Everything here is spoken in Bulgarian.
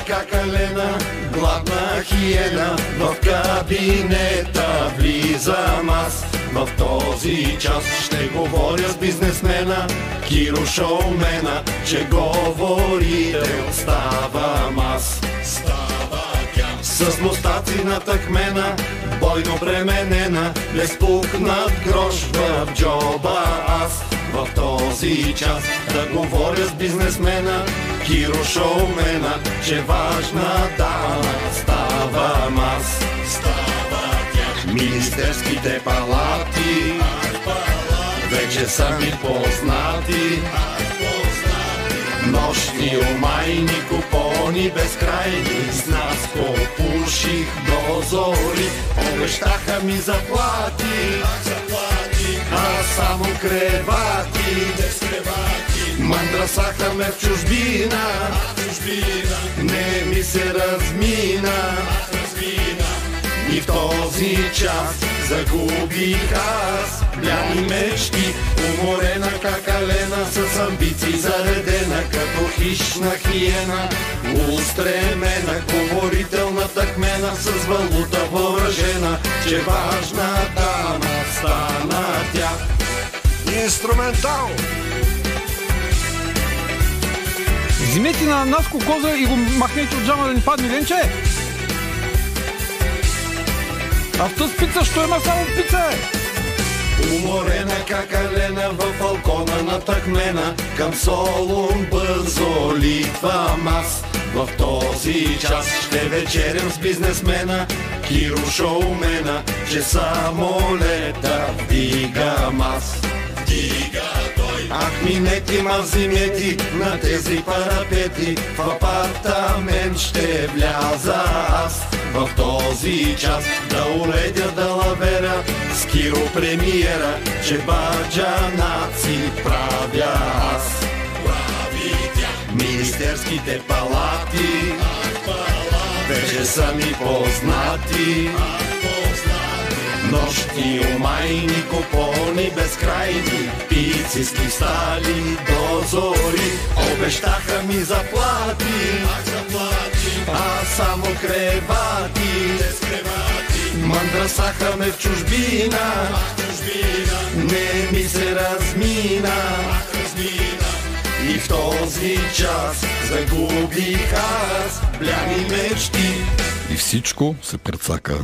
какалена, гладна хиена, в кабинета влизам аз. В този час ще говоря с бизнесмена, Киро шоумена, че говорител ставам аз. С мустаци натъкмена, бойно пременена, безпукнат грош в джоба аз. В този час да говоря с бизнесмена, Киро шоумена, че важна дама ставам аз. Министерските палати вече са ми познати, нощни омайни купони безкрайни, с нас попуших до зори, обещаха ми заплати, а само кревати. Мандрасаха ме в чужбина, не ми се размина. И в този час загубих аз бляни мечти, уморена какалена, с амбиции заредена, като хищна хиена, устремена, говорителна тъкмена, с валута въоръжена, че важна дама стана тя. Инструментал! Вземете на Наско Коза и го махнете от джама да ни падне, ленче! А в тази пица, що има само пица, Уморена какалена, в балкона натъкмена, към Солун бързо литвам аз. В този час ще вечерям с бизнесмена, Киро шоумена, че самолета вдигам аз. Ах, минети, ма взимети на тези парапети, в апартамент ще вляза аз. В този час да уредя далавера с Киро премиера, че баджанаци правя аз. Министерските палати вече са ми познати, нощни омайни купони безкрайни, пици стали до зори, обещаха ми заплати, а само кревати. Мандрасаха ме в чужбина, не ми се размина. И в този час загубих аз бляни мечти. И всичко се прецака